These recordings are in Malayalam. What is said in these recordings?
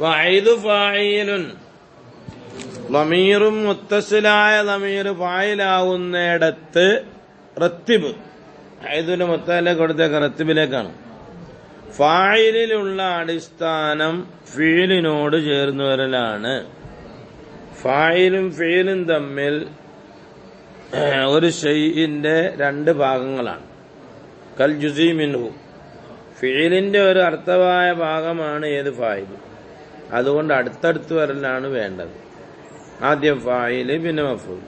വഅയ്ദു ഫായിലുൻ ലമീറും മുത്തസിലായ ലമീർ ഫായിലാവുന്നിടത്ത് റത്തിബ് അയ്ദുവിന്റെ മുത്തല്ലേ കൊടുത്തേക്ക് റത്തിബിലേക്കാണ്. ഫായിലുള്ള അടിസ്ഥാനം ഫീലിനോട് ചേർന്നു വരലാണ്. ഫായിലും ഫീലും തമ്മിൽ ഒരു ഷൈഇന്റെ രണ്ട് ഭാഗങ്ങളാണ്. കൽ ജുസീ മിൻഹു, ഫീലിന്റെ ഒരു അർത്ഥമായ ഭാഗമാണ് ഏത് ഫായിൽ. അതുകൊണ്ട് അടുത്തടുത്ത് വരലാണ് വേണ്ടത്. ആദ്യം ഫായില്, പിന്നെ മഫൂൽ.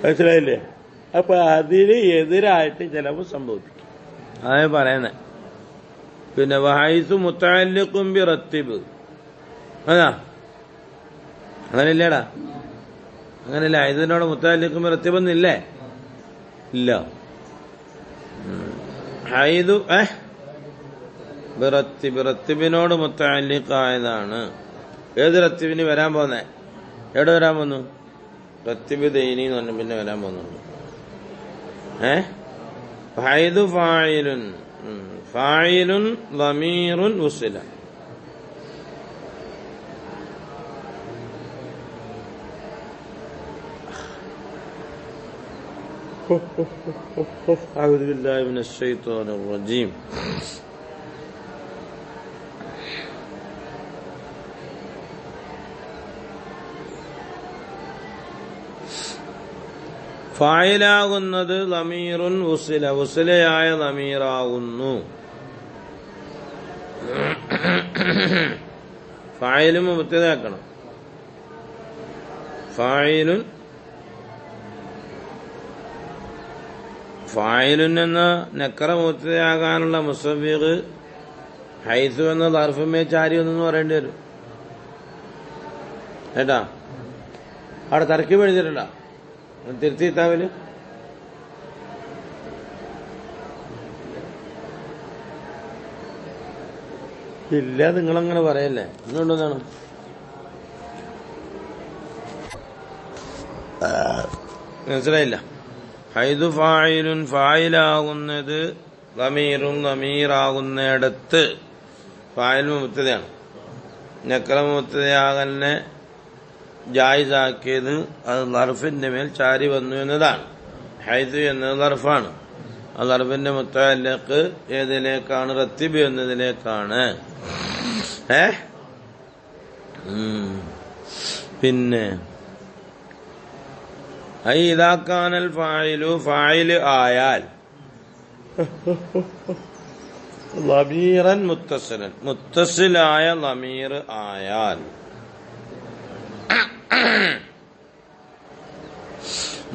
മനസ്സിലായില്ലേ? അപ്പൊ അതിന് എതിരായിട്ട് ചിലപ്പോൾ സംഭവിക്കും. അതായത് പറയുന്നത്. പിന്നെ വഹൈസു മുത്തഅല്ലിഖും ബി റത്തിബ്, അതാ അങ്ങനെയില്ലേടാ? അങ്ങനെയില്ല. ഇതിനോട് മുത്തഅല്ലിഖും ബി റത്തിബ് ഒന്നില്ലേ? ഇല്ല. ഹൈദു റത്തിബിനോട് മുത്തഅല്ലിഖായതാണ്. ഏത് റത്തിബിന് വരാൻ പോന്നെ? എവിടെ വരാൻ പോന്നു? റത്തിബ് ദൈനി എന്ന് പറഞ്ഞു പിന്നെ വരാൻ പോകുന്നുണ്ട്. ഹൈദു ഫായിലുൻ, ഫായിലുൻ ലമീറുൻ ഉസ്ല. അഊദു ബില്ലാഹി മിനശ് ശൈത്വാനിർ റജീം. ഫായിലാകുന്നത് ലമീറുൻ ഉസ്ല, ഉസ്ലയായ ലമീറാകുന്നു. ഫായിലും മുബ്തദാക്കണം. ഫായിലുൻ എന്ന നക്കറ മുബ്തദയാകാനുള്ള മുസവ്വിഖ് ഹൈസു എന്ന ദർഫുമേ ചാരി ഒന്നെന്ന് പറയേണ്ടി വരും. ഏട്ടാ അവിടെ തർക്കീബ് എഴുതിയിട്ടുണ്ടോ? തിരുത്തിത്താവില് ഇല്ല. നിങ്ങളങ്ങനെ പറയല്ലേ? എന്തുകൊണ്ടെന്നാണ്? മനസ്സിലായില്ല? ഹൈദു ഫായിലുൻ, ഫായിലാകുന്നത് ലമീറും ലമീറാകുന്നിടത്ത്. ഫായിൽ മുബ്തദയാണ്. നക്ര മുബ്തദയാകലിനെ ജായിസാക്കിയത് അത് ലർഫിന്റെ മേൽ ചാരി വന്നു എന്നതാണ്. ഹൈദു എന്നത് ലർഫാണ്. ആ ലർഫിന്റെ മുത്തഅല്ലിഖ് ഏതിലേക്കാണ്? റത്തിബ് എന്നതിലേക്കാണ്. പിന്നെ ഇദാ കാനൽ ഫായിലു, ഫായില് ആയാൽ ലമീറൻ മുത്തസിലൻ, മുത്തസിലായ ലമീർ ആയാൽ,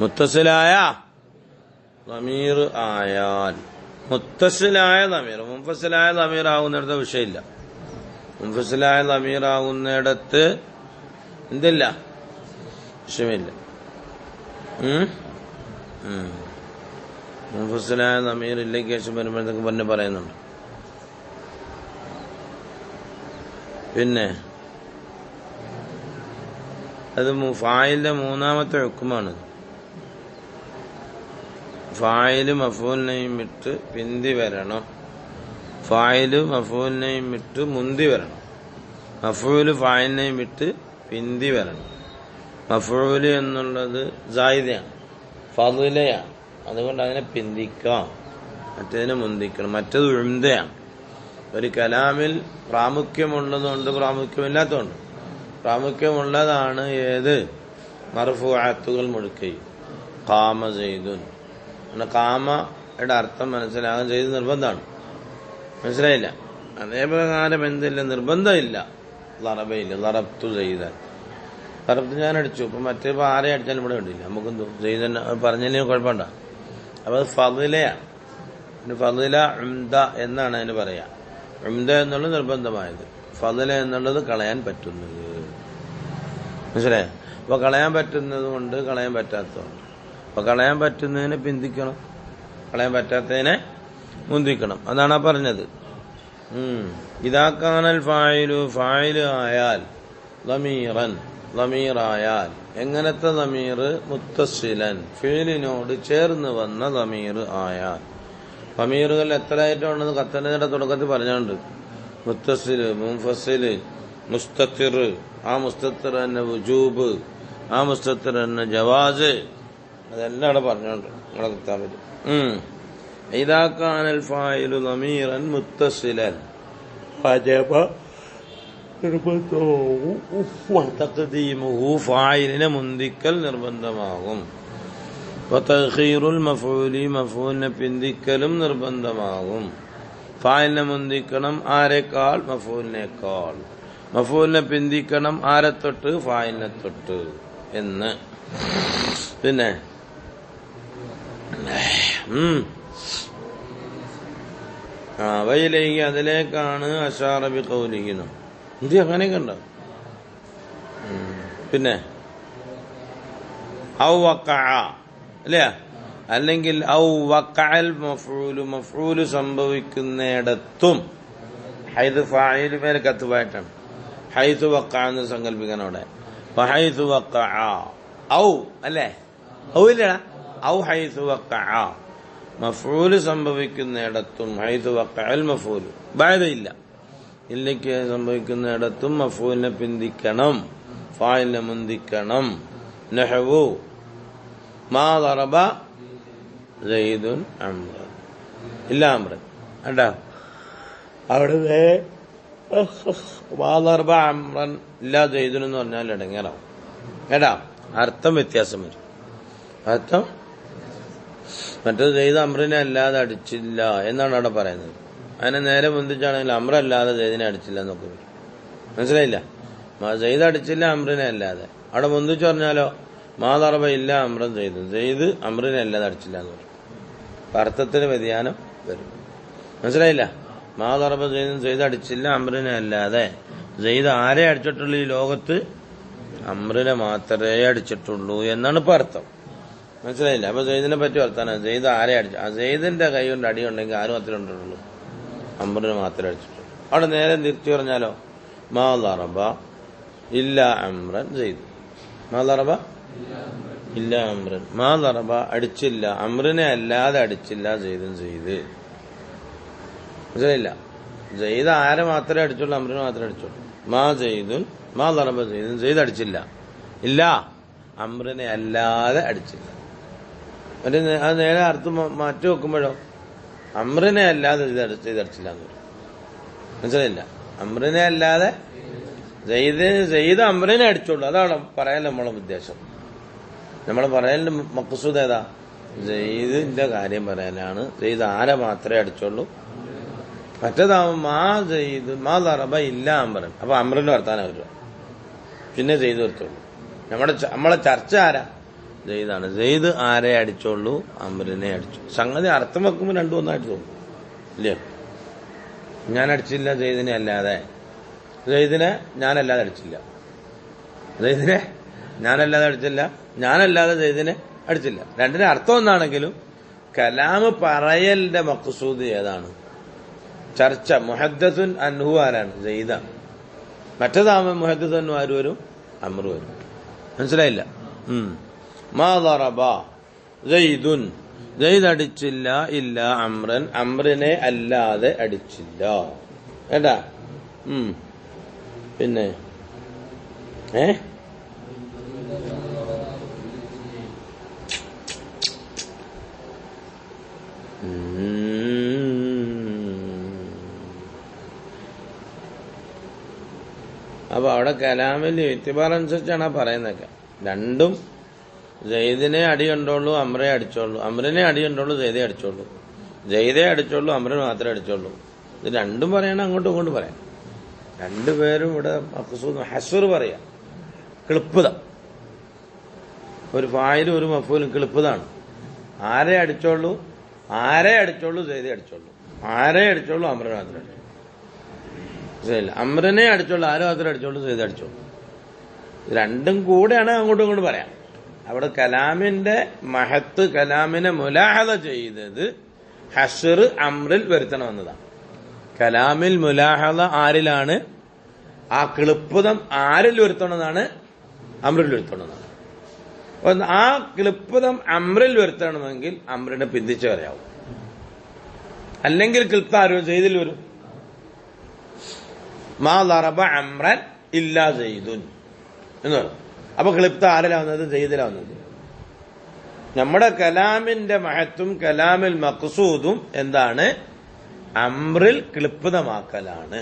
മുത്തസിലായ ലമീർ ആയാൽ, മുത്തസിലായ ലമീർ, മുൻഫസിലായ ലമീർ ആകുന്നിടത്ത് വിഷയമില്ല. മുൻഫസിലായ ലമീർ ആകുന്നിടത്ത് എന്തില്ല? വിഷയമില്ല. മുൻഫസിലായ ലമീർ ഇല്ലെങ്കിൽ ശേഷം വരുമ്പോഴത്തേക്ക് തന്നെ പറയുന്നുണ്ട്. പിന്നെ അത് ഫായിലിന്റെ മൂന്നാമത്തെ ഹുക്കുമാണ്. ഫായില് മഫൂലിനെയും വിട്ട് പിന്തി വരണം. ഫായില് മഫൂലിനെയും വിട്ട് മുന്തി വരണം. മഫൂല് ഫായിലിനെയും വിട്ട് പിന്തി വരണം. മഫൂല് എന്നുള്ളത് സായിദയാണ്, ഫളിലയാണ്. അതുകൊണ്ട് അതിനെ പിന്തിക്കാം, മറ്റേതിനെ മുന്തിക്കണം. മറ്റത് ഉംദയാണ്. ഒരു കലാമിൽ പ്രാമുഖ്യമുള്ളതുകൊണ്ട് പ്രാമുഖ്യമില്ലാത്തതുകൊണ്ട്. പ്രാമുഖ്യമുള്ളതാണ് ഏത്? മർഫൂഅത്തുകൾ മുഴുക്കുകയും. ഖാമ സെയ്ദുൻ, ഖാമയുടെ അർത്ഥം മനസ്സിലാകാൻ ചെയ്ത് നിർബന്ധമാണ്. മനസ്സിലായില്ല? അതേപ്രകാരം എന്തില്ല? നിർബന്ധമില്ല. ലറബയില്ല. ലറബ്തു സെയ്ദൻ, ലറബ്തു ഞാൻ അടിച്ചു. ഇപ്പൊ മറ്റേ ആരെ അടിച്ചാലും ഇവിടെ ഉണ്ടില്ല. നമുക്കെന്തോ സെയ്ദൻ പറഞ്ഞതിന് കുഴപ്പമുണ്ടോ? അപ്പൊ അത് ഫളിലയാണ്. ഫളില ഉംദ എന്നാണ് അതിന് പറയാ. ഉംദ എന്നുള്ളത് നിർബന്ധമായത്, ഫളില എന്നുള്ളത് കളയാൻ പറ്റുന്നത്. മനസ്സിലായോ? അപ്പൊ കളയാൻ പറ്റുന്നത് കൊണ്ട് കളയാൻ പറ്റാത്തതുകൊണ്ട്. അപ്പൊ കളയാൻ പറ്റുന്നതിനെ പിന്തിക്കണം, കളയാൻ പറ്റാത്തതിനെ മുന്തിക്കണം. അതാണ് പറഞ്ഞത്. ഇദാ കാനൽ ഫായിലു, ഫായില് ആയാൽ, ലമീറൻ, ലമീറായാൽ, എങ്ങനത്തെ ദമീർ? മുത്തസ്സിലൻ, ഫീലിനോട് ചേർന്ന് വന്ന ദമീർ ആയാൽ. ദമീറുകൾ എത്രയായിട്ടുണ്ടെന്ന് ഖത്തനയുടെ തുടക്കത്തിൽ പറഞ്ഞുണ്ട്. മുത്തസ്സില്, മുൻഫസ്സില്, മുസ്തത്തിർ, ആ മുസ്തത്തിർ തന്നെ വുജൂബ്, ആ മുസ്തത്തിർ തന്നെ ജവാസ്, അതെല്ലാം അവിടെ പറഞ്ഞുണ്ട് നിങ്ങളെ കിതാബിൽ. ഇദാ കാനൽ ഫായിലു ദമീറൻ മുത്തസ്സിലൻ വജബ തഖ്ദീമുഹു, ഫായിലിനെ മുന്തിക്കൽ നിർബന്ധമാകും. വതഖീറുൽ മഫ്ഊലി, മഫ്ഊലിനെ പിന്തിക്കലും നിർബന്ധമാകും. ഫായിലിനെ മുന്തിക്കണം ആരെക്കാൾ? മഫ്ഊലിനേക്കാൾ. മഫ്ഊലിനെ പിന്തിക്കണം ആരെ തൊട്ട്? ഫായിലിനെ തൊട്ട് എന്ന്. പിന്നെ വയിലേക്ക്, അതിലേക്കാണ് അശാറ ബിഖൗലിഹിന. ഇത് അങ്ങനെയൊക്കെ ഉണ്ടോ? പിന്നെ ഔ വഖഅ, അല്ലേ? അല്ലെങ്കിൽ ഔ വഖഅൽ മഫ്ഊലു, മഫ്ഊല് സംഭവിക്കുന്നിടത്തും. ഹൈദ് ഫായില് മേലെ കത്തുവായിട്ടാണ്. ഹൈദു വഖഅ എന്ന് സങ്കല്പിക്കണം അവിടെ. ഹൈദു വഖഅ ഔ, അല്ലേ? ഔ ഇല്ലടാ, ഔ ഹൈദു വഖഅ, മഫ്ഊല് സംഭവിക്കുന്നിടത്തും. ഹൈദു വഖഅൽ മഫ്ഊലു, ബഅദയില്ല, ഇല്ലയ്ക്ക് സംഭവിക്കുന്നിടത്തും മഫ്ഊലിനെ പിന്തിക്കണം, ഫായിലിനെ മുന്തിക്കണം. നഹ്വു മാ ദറബ സയ്യിദുൻ അംറൻ, ഇല്ല അംറൻ. കണ്ടാ അവിടെ മാ ദറബ അംറൻ ഇല്ല സയ്യിദുൻ എന്ന് പറഞ്ഞാൽ ഇടങ്ങേറാവും. കേട്ടാ, അർത്ഥം വ്യത്യാസം വരും. അർത്ഥം മറ്റേത് സെയ്ദ് അമ്രിനെ അല്ലാതെ അടിച്ചില്ല എന്നാണ് അവിടെ പറയുന്നത്. അതിനെ നേരെ മുന്തിച്ചാണെങ്കിൽ അമ്രല്ലാതെ സെയ്ദിനെ അടിച്ചില്ല എന്നൊക്കെ വരും. മനസ്സിലായില്ല? സെയ്ദ് അടിച്ചില്ല അമ്രിനെ അല്ലാതെ. അവിടെ മുന്തിച്ച് പറഞ്ഞാലോ മാതറബ ഇല്ല അമ്രൻ സെയ്ദ്, സെയ്ദ് അമ്രിനെ അല്ലാതെ അടിച്ചില്ല എന്ന് പറയും. അർത്ഥത്തിന് വ്യതിയാനം വരും. മനസ്സിലായില്ല? മാതറബ സെയ്ദ് അടിച്ചില്ല അമ്രിനെ അല്ലാതെ. സെയ്ദ് ആരെ അടിച്ചിട്ടുള്ളൂ ഈ ലോകത്ത്? അമ്രിനെ മാത്രമേ അടിച്ചിട്ടുള്ളൂ എന്നാണ് ഇപ്പൊ അർത്ഥം. മനസ്സിലായില്ല? അപ്പൊ സെയ്ദിനെ പറ്റി വർത്താനം. സെയ്ദ് ആരെ അടിച്ചു? ആ സെയ്ദിന്റെ കൈ കൊണ്ട് അടി ഉണ്ടെങ്കിൽ ആരും മാത്രമേ ഉണ്ടുള്ളൂ? അമ്രിനെ മാത്രമേ അടിച്ചിട്ടുള്ളൂ. അവിടെ നേരെ തിരിച്ചു പറഞ്ഞാലോ മാ ദറബ ഇല്ല അമ്രൻ സെയ്ദ്, മാ ദറബ ഇല്ല അമ്രൻ, മാ ദറബ അടിച്ചില്ല അമ്രിനെ അല്ലാതെ അടിച്ചില്ല സെയ്ദും സെയ്ദ്. മനസ്സിലായില്ല? സെയ്ദ് ആരെ മാത്രമേ അടിച്ചുള്ളൂ? അമ്രിനെ മാത്രമേ അടിച്ചുള്ളൂ. മാ സെയ്ദുൻ മാ ദറബ സെയ്ദുൻ, സെയ്ദ് അടിച്ചില്ല, ഇല്ല അമ്രിനെ അല്ലാതെ അടിച്ചില്ല. മറ്റേ അത് നേരെ അർത്ഥം മാറ്റി വെക്കുമ്പോഴോ അമ്രിനെ അല്ലാതെ ചെയ്തടിച്ചില്ല എന്ന് പറയും. മനസ്സിലായില്ല? അമ്രിനെ അല്ലാതെ സെയ്ദ് അമ്രിനെ അടിച്ചോളൂ, അതാണ് പറയാൻ നമ്മളെ ഉദ്ദേശം. നമ്മളെ പറയലിന്റെ മഖ്സൂദ് ഏതാ? സെയ്ദിന്റെ കാര്യം പറയാനാണ്. സെയ്ദ് ആരെ മാത്രമേ അടിച്ചോളൂ. മറ്റേതാവും മാ സെയ്ദ് മാ ദറബ ഇല്ല അമ്രൻ, അപ്പൊ അമ്രിന്റെ വർത്താനം വരിക, പിന്നെ സെയ്ദ് വരുത്തുള്ളൂ. നമ്മളെ ചർച്ച ആരാ? സെയ്ദാണ്. സെയ്ദ് ആരെ അടിച്ചോളൂ? അമ്രിനെ അടിച്ചു. സംഗതി അർത്ഥം വെക്കുമ്പോൾ രണ്ടും ഒന്നായിട്ട് തോന്നും, ഇല്ലേ? ഞാൻ അടിച്ചില്ല സെയ്ദിനെ അല്ലാതെ, സെയ്ദിനെ ഞാനല്ലാതെ അടിച്ചില്ല, സെയ്ദിനെ ഞാനല്ലാതെ അടിച്ചില്ല, ഞാനല്ലാതെ സെയ്ദിനെ അടിച്ചില്ല. രണ്ടിനെ അർത്ഥം ഒന്നാണെങ്കിലും കലാമ് പറയലിന്റെ മഖ്സൂദ് ഏതാണ്? ചർച്ച. മുഹദ്ദസുൻ അൻഹു ആരാണ്? സെയ്ദ. മറ്റേതാവുമ്പോൾ മുഹദ്ദസ് അൻഹു ആര് വരും? അമ്രു വരും. മനസ്സിലായില്ല? മാ ദറബ സെയ്ദുൻ, സെയ്ദ് അടിച്ചില്ല, ഇല്ല അമ്രൻ, അമ്രിനെ അല്ലാതെ അടിച്ചില്ല. കേട്ടാ? പിന്നെ അപ്പൊ അവിടെ കലാമിൽ ഇത്തിബാർ അനുസരിച്ചാണ് പറയുന്നതൊക്കെ. രണ്ടും സെയ്ദിനെ അടി കണ്ടോളൂ, അമ്രെ അടിച്ചോളൂ, അമ്രിനെ അടി കണ്ടോളൂ, സെയ്ദെ അടിച്ചോളൂ, സെയ്ദെ അടിച്ചോളൂ, അമ്രനെ മാത്രമേ അടിച്ചോളൂ. ഇത് രണ്ടും പറയണം, അങ്ങോട്ടും ഇങ്ങോട്ടും പറയാം. രണ്ടുപേരും ഇവിടെ ഹസ്ർ പറയാം, കിളിപ്പുത. ഒരു ഫായിലും ഒരു മഫൂലും കിളിപ്പുതാണ്. ആരെ അടിച്ചോളൂ, ആരെ അടിച്ചോളൂ, സെയ്ദെ അടിച്ചോളൂ, ആരെ അടിച്ചോളൂ, അമ്രനെ മാത്രമേ അടിച്ചോളൂ. ശരിയല്ല, അമ്രനെ അടിച്ചോളൂ, ആരോ മാത്രമേ അടിച്ചോളൂ, സെയ്ദെ അടിച്ചോളൂ. രണ്ടും കൂടെയാണ് അങ്ങോട്ടും ഇങ്ങോട്ടും പറയാം. അവിടെ കലാമിന്റെ മഹത്ത്, കലാമിനെ മുലാഹദ ചെയ്തത് ഹസ്ർ അമ്രിൽ വരുത്തണമെന്നതാണ്. കലാമിൽ മുലാഹദ ആരിലാണ്? ആ കിളിപ്പുതം ആരിൽ വരുത്തണമെന്നാണ്? അമ്രിൽ വരുത്തണമെന്നാണ്. ആ ക്ലിപ്തം അമ്രിൽ വരുത്തണമെങ്കിൽ അമ്രിനെ പിന്തിച്ച് പറയാവും. അല്ലെങ്കിൽ ക്ലിപ്ത ആരും ചെയ്തിൽ വരും. മാ ലറബ അമ്രൻ ഇല്ലാ സെയ്ദുൻ എന്ന് പറയും. അപ്പൊ ക്ലിപ്ത ആരിലാവുന്നത്? സെയ്ദിലാവുന്നത്. നമ്മുടെ കലാമിന്റെ മഹത്തും കലാമിൽ മഖ്സൂദും എന്താണ്? അമ്രിൽ ക്ലിപ്തമാക്കലാണ്.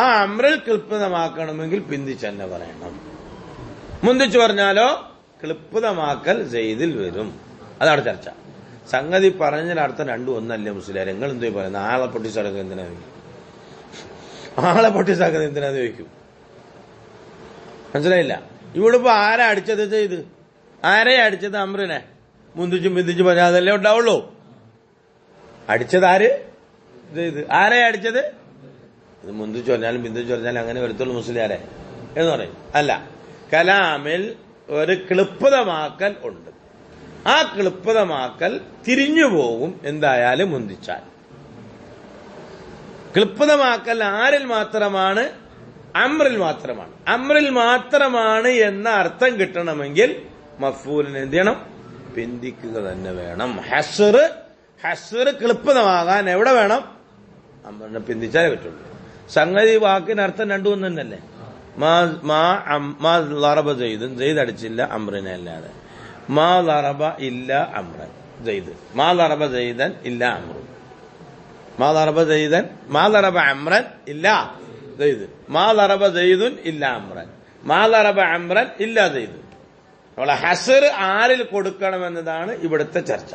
ആ അമ്രിൽ ക്ലിപ്തമാക്കണമെങ്കിൽ പിന്തിച്ച് തന്നെ പറയണം. മുന്തിച്ചു പറഞ്ഞാലോ ക്ലിപ്തമാക്കൽ സെയ്ദിൽ വരും. അതാണ് ചർച്ച. സംഗതി പറഞ്ഞതിനർത്ഥം രണ്ടും ഒന്നല്ലേ മുസ്ലിം. നിങ്ങൾ എന്തോ പറയുന്നത്? ആളെ പൊട്ടിച്ചടക്കുന്നത് എന്തിനാ ചോദിക്കും? ആളെ പൊട്ടിച്ചാക്കുന്നത് എന്തിനാന്ന് ചോദിക്കും. മനസ്സിലായില്ല? ഇവിടെ ഇപ്പൊ ആരാ അടിച്ചത്? ചെയ്ത് ആരെയാ അടിച്ചത്? അമ്രിനെ. മുന്തിച്ചും പിന്തിച്ചും പറഞ്ഞാൽ അതല്ലേ ഉണ്ടാവുള്ളൂ. അടിച്ചത് ആര്? ചെയ്ത്. ആരെയാ അടിച്ചത്? ഇത് മുന്തിച്ചു പറഞ്ഞാലും പിന്തിച്ചു പറഞ്ഞാലും അങ്ങനെ വരത്തുള്ളൂ മുസ്ലിയാരെ എന്ന് പറയും. അല്ല, കലാമിൽ ഒരു ക്ലിപ്തമാക്കൽ ഉണ്ട്. ആ ക്ലിപ്തമാക്കൽ തിരിഞ്ഞു പോകും എന്തായാലും മുന്തിച്ചാൽ. ക്ലിപ്തമാക്കൽ ആരിൽ മാത്രമാണ്? അമ്രിൽ മാത്രമാണ്. അമ്രിൽ മാത്രമാണ് എന്ന അർത്ഥം കിട്ടണമെങ്കിൽ മഫ്ഊലിന് എന്ത് ചെയ്യണം? പിന്തിക്കുക തന്നെ വേണം. ഹസ്ർ ക്ലിപ്തമാകാൻ എവിടെ വേണം? അമ്രിനെ പിന്തിച്ചാലേ പറ്റുള്ളൂ. സംഗതി വാക്കിനർത്ഥം രണ്ടും ഒന്നും തന്നെയല്ലേ. മാ ലറബ സെയ്ദുൻ, സെയ്ദ് അടിച്ചില്ല അമ്രിനെ അല്ലാതെ. മാ ലറബ ഇല്ല അമ്രൻ സെയ്ദ്. മാ ലറബ സെയ്ദൻ ഇല്ല അമ്രു. മാ ലറബ സെയ്ദൻ, മാ ലറബ അമ്രൻ ഇല്ല സെയ്ദ്. മാ ലറബ സെയ്ദുൻ ഇല്ല അമ്രൻ. മാ ലറബ അമ്രൻ ഇല്ല സെയ്ദ്. നമ്മളെ ഹസ്ർ ആരിൽ കൊടുക്കണമെന്നതാണ് ഇവിടുത്തെ ചർച്ച.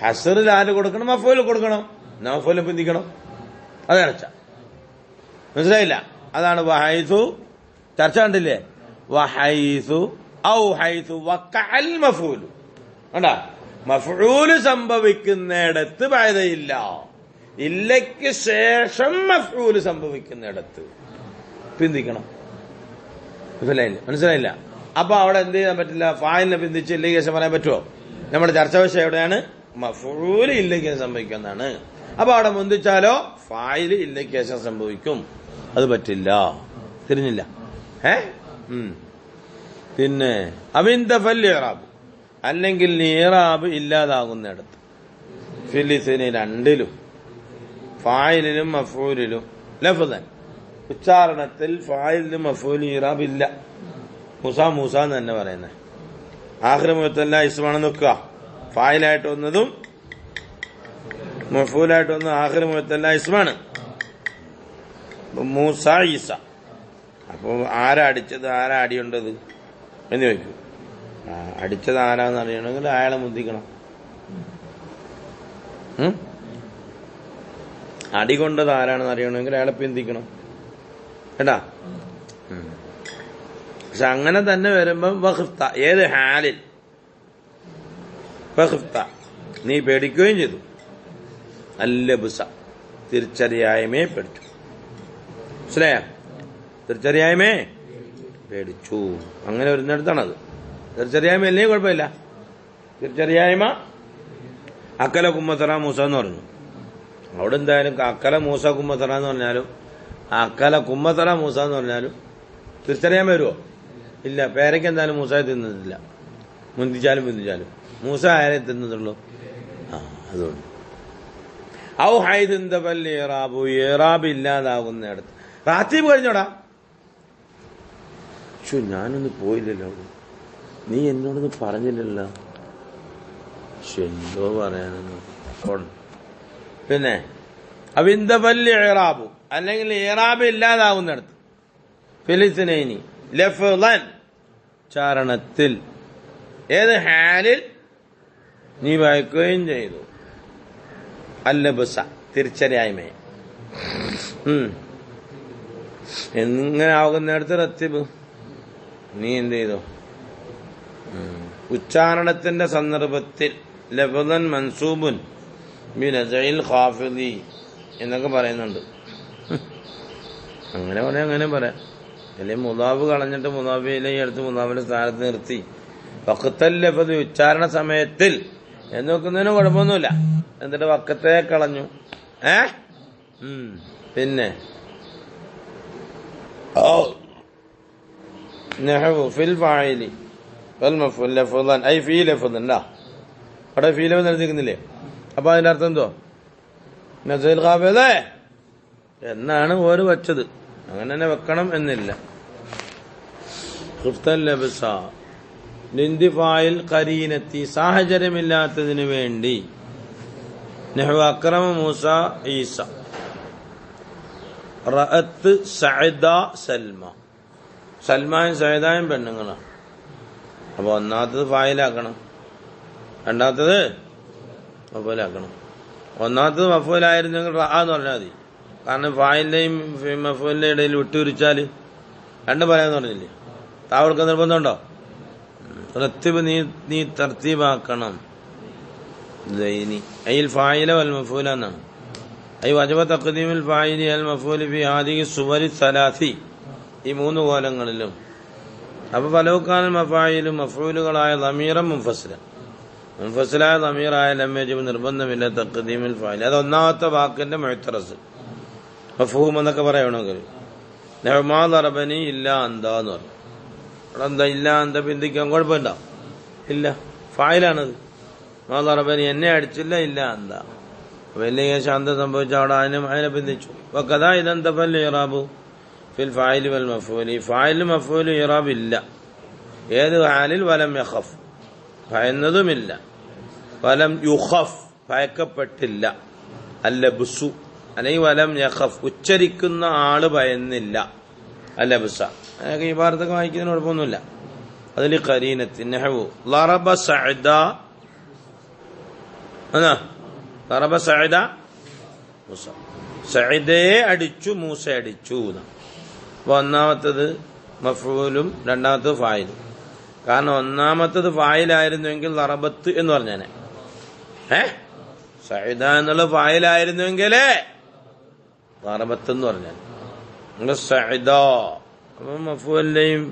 ഹസ്റിൽ ആര് കൊടുക്കണം? മഫൂൽ കൊടുക്കണം. മഫൂൽ പിന്തിക്കണം. അതാണ് ചർച്ച. മനസ്സിലായില്ല? അതാണ് വഹൈസു. ചർച്ച കണ്ടില്ലേ? വഹൈസു ഔ ഹൈസു വഖഅൽ മഫൂലു. കണ്ടാ? മഫ്ഊല് സംഭവിക്കുന്നിടത്ത് ബഅദയില്ല. ഇല്ലയ്ക്ക് ശേഷം മഫ്ഊല് സംഭവിക്കുന്നിടത്ത് പിന്തിക്കണം. മനസ്സിലായില്ല? അപ്പൊ അവിടെ എന്ത് ചെയ്യാൻ പറ്റില്ല? ഫായിലിനെ പിന്തിച്ച് ഇല്ലയ്ക്ക് ശേഷം പറയാൻ പറ്റുമോ? നമ്മുടെ ചർച്ച വിഷയം എവിടെയാണ്? മഫ്ഊല് ഇല്ലയ്ക്ക് സംഭവിക്കുന്നതാണ്. അപ്പൊ അവിടെ മുന്തിച്ചാലോ ഫായില് ഇല്ലയ്ക്ക് ശേഷം സംഭവിക്കും. അത് പറ്റില്ല. തിരിഞ്ഞില്ല? പിന്നെ അവിന്തഫൽ ഇറാബ്, അല്ലെങ്കിൽ ഇറാബ് ഇല്ലാതാകുന്നിടത്ത്. ഫിലിസിന് രണ്ടിലും, ഫായിലിലും മഫ്ഊലിലും ലഫ്ദൻ, ഉച്ചാരണത്തിൽ ഫായിലിലും മഫ്ഊലിലും ഇറാബ് ഇല്ല. മൂസ എന്ന് തന്നെ പറയുന്നത്. ആഖിർ മുഅത്തല്ല ഇസ്മാണെന്ന് നോക്കുക. ഫായിലായിട്ട് വന്നതും മഫ്ഊലായിട്ട് വന്നതും ആഖിർ മുഅത്തല്ല ഇസ്മാണ്. മൂസ ഈസ. അപ്പൊ ആരാ അടിച്ചത്, ആരാ അടിയുണ്ടത് എന്ന് ചോദിക്കും. അടിച്ചത് ആരാന്ന് അറിയണമെങ്കിൽ അയാളെ മുന്തിക്കണം. അടികൊണ്ടത് ആരാണെന്ന് അറിയണമെങ്കിൽ അയാളെ പിന്തിക്കണം. കേട്ടാ? പക്ഷെ അങ്ങനെ തന്നെ വരുമ്പം വഖിഫ്ത, ഏത് ഹാലിൽ വഖിഫ്ത, നീ പേടിക്കുകയും ചെയ്തു. അല്ലബുസ, തിരിച്ചറിയായ്മയെ പേടിച്ചു. മനസ്സിലായ? തിരിച്ചറിയായ്മേ പേടിച്ചു. അങ്ങനെ വരുന്നിടത്താണത്. തിരിച്ചറിയായ്മ അല്ലേ കുഴപ്പമില്ല. തിരിച്ചറിയായ്മ അക്കല കുമ്മത്തറ മൂസ എന്ന് പറഞ്ഞു. അവിടെ എന്തായാലും അക്കല മൂസ കുമ്മത്തറ എന്ന് പറഞ്ഞാലും അക്കല കുമ്മത്തറ മൂസ എന്ന് പറഞ്ഞാലും തിരിച്ചറിയാൻ വരുമോ? ഇല്ല. പേരയ്ക്ക് എന്തായാലും മൂസായി തിന്നിട്ടില്ല. മുന്തിച്ചാലും പിന്തിച്ചാലും മൂസ ആരെ തിന്നതുള്ളൂ. അതുകൊണ്ട് ഔ ഹൈദിന്തബൽ ഇറാബു, ഇറാബ് ഇല്ലാതാകുന്നിടത്ത്. റാത്തീബ് കഴിഞ്ഞോടാ? ഞാനൊന്ന് പോയില്ലല്ലോ, നീ എന്നോടൊന്ന് പറഞ്ഞില്ലല്ലോ. എന്തോ പറയാനൊന്നും. പിന്നെ അവിന്തബൽ ഇറാബു, അല്ലെങ്കിൽ ഇറാബ് ഇല്ലാതാകുന്നിടത്ത്. ഫിലിസ്നൈനി ലഫ്ളൻ, ചാരണത്തിൽ. ഏത് ഹാലിൽ? നീ വായിക്കുകയും ചെയ്തു. അല്ലബുസ, തിരിച്ചറിയായ്മയെ. എങ്ങനെ ആകുന്നിടത്ത് റത്തിബ്, നീ എന്ത് ചെയ്തു? ഉച്ചാരണത്തിന്റെ സന്ദർഭത്തിൽ ലഫ്ളൻ മൻസൂബുൻ ബിനസഇൽ ഖാഫിദി എന്നൊക്കെ പറയുന്നുണ്ട്. അങ്ങനെ പറയാം. അല്ലെങ്കിൽ മുദാഫ് കളഞ്ഞിട്ട് മുദാഫിലെ അടുത്ത് മുദാഫിന്റെ സ്ഥാനത്ത് നിർത്തി വഖത്തൽ ലഫ്ള് ഉച്ചാരണ സമയത്തിൽ എന്ന് നോക്കുന്നതിന് കുഴപ്പമൊന്നുമില്ല. എന്നിട്ട് വക്കത്തെ കളഞ്ഞു. പിന്നെ നഹ്വു ഫിൽ ഫാഇലി ഐ ഫീ ലഫ്ള് ഉണ്ടാ അവിടെ ഫീ ലഫ്ള് നിർത്തിക്കുന്നില്ലേ? അപ്പൊ അതിന്റെ അർത്ഥം എന്തോ നസൽ ഖാഫിദ് എന്നാണ് ഓര് വെച്ചത്. അങ്ങനെ തന്നെ വെക്കണം എന്നില്ല. ഖിഫ്തൽ ലബ്സ ലിന്തിഫായിൽ ഖരീനത്തി സാഹചര്യമില്ലാത്തതിന് വേണ്ടി നഹ്വ അക്രമ മൂസ ഈസ റഅത്ത് സഅദ സൽമ സൽമായും സഅദായും പെണ്ണുങ്ങളാണ്. അപ്പൊ ഒന്നാമത്തത് ഫായിലാക്കണം, രണ്ടാമത്തത് മഫൂലാക്കണം. ഒന്നാമത്തത് മഫൂലായിരുന്നെങ്കിൽ റഅ എന്ന് പറഞ്ഞാൽ മതി. കാരണം ഫായിലിന്റെയും മഫൂലിന്റെയും ഇടയിൽ വിട്ടുപിരിച്ചാല് രണ്ടും പറയാന്ന് പറഞ്ഞില്ലേ? താവൾക്ക് നിർബന്ധമുണ്ടോ? റത്തീബ് നീ തർത്തീബാക്കണം. അയിൽ ഫായില വൽ മഫൂല എന്നാണ്. ഐ വജബ തഖ്ദീമുൽ ഫായിലി അൽ മഫൂലി ഫി ഹാദിഹി സുവരി സലാസി, ഈ മൂന്ന് കോലങ്ങളിലും. അപ്പൊ ഫലൗകാന മഫായിലും മഫൂലുകളായ ദമീറൻ മുൻഫസിലായ ദമീറായ ലം യജിബ് നിർബന്ധമില്ല തഖ്ദീമുൽ ഫായിൽ. അത് ഒന്നാമത്തെ വാക്കിന്റെ മുഅ്തറസ് മഫ്ഹൂം എന്നൊക്കെ പറയണമെങ്കിൽ നഅ്മാ ദറബനി ഇല്ല അന്താ എന്ന് പറഞ്ഞു. അവിടെ എന്താ ഇല്ല അന്ത ബിന്ദിക്കാൻ കുഴപ്പമുണ്ടോ? ഇല്ല, ഫായിലാണത്. മാ ദറബനി എന്നെ അടിച്ചില്ല ഇല്ല അന്താ. വലിയ ശാന്തം സംഭവിച്ച അവിടെ അതിനെ ബന്ധിച്ചു. കഥാ ഇതെന്തപ്പല്ല ഇറാബു ഫിൽ ഫായിലി വൽ മഫൂലി, ഫായിലും മഫൂലും ഇറാബ് ഇല്ല. ഏത് ഹാലിൽ വലം യഖഫ് ഭയന്നതുമില്ല, വലം യുഖഫ് ഭയക്കപ്പെട്ടില്ല, അല്ലബ്സു അല്ലെങ്കിൽ വലം യഖഫ് ഉച്ചരിക്കുന്ന ആള് ഭയന്നില്ല, അല്ലബ്സ. അതൊക്കെ ഈ ഭാരത്തൊക്കെ വായിക്കുന്നതിന് കുഴപ്പമൊന്നുമില്ല. അതിൽ ഖരീനത്തിൻ നഹ്വു ലറബ സഅദ എന്നാ ലറബ സഅദ മൂസ, സഅദയെ അടിച്ചു മൂസ അടിച്ചു. അപ്പൊ ഒന്നാമത്തത് മഫ്ഊലും രണ്ടാമത്തത് ഫായിലും. കാരണം ഒന്നാമത്തത് ഫായിലായിരുന്നുവെങ്കിൽ ലറബത്ത് എന്ന് പറഞ്ഞാനെ, സഅദ എന്നുള്ള ഫായിലായിരുന്നുവെങ്കിൽ ലറബത്ത് എന്ന് പറഞ്ഞാൽ സഅദ. അപ്പം മഫ്ഊലിന്റെയും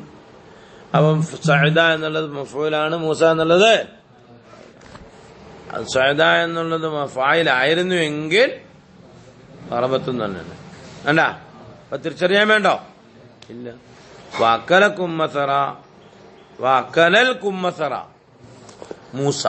അപ്പം സഅദ എന്നുള്ളത് മഫ്ഊലാണ്, മൂസ എന്നുള്ളത് സഅദ എന്നുള്ളത് ഫായിലായിരുന്നുവെങ്കിൽ ലറബത്ത് എന്ന് പറഞ്ഞാൽ വേണ്ട. അപ്പൊ തിരിച്ചറിയാൻ വേണ്ടോ? ഇല്ല. വാക്കല കുമ്മസറ വാക്കലൽ കുമ്മസറ മൂസ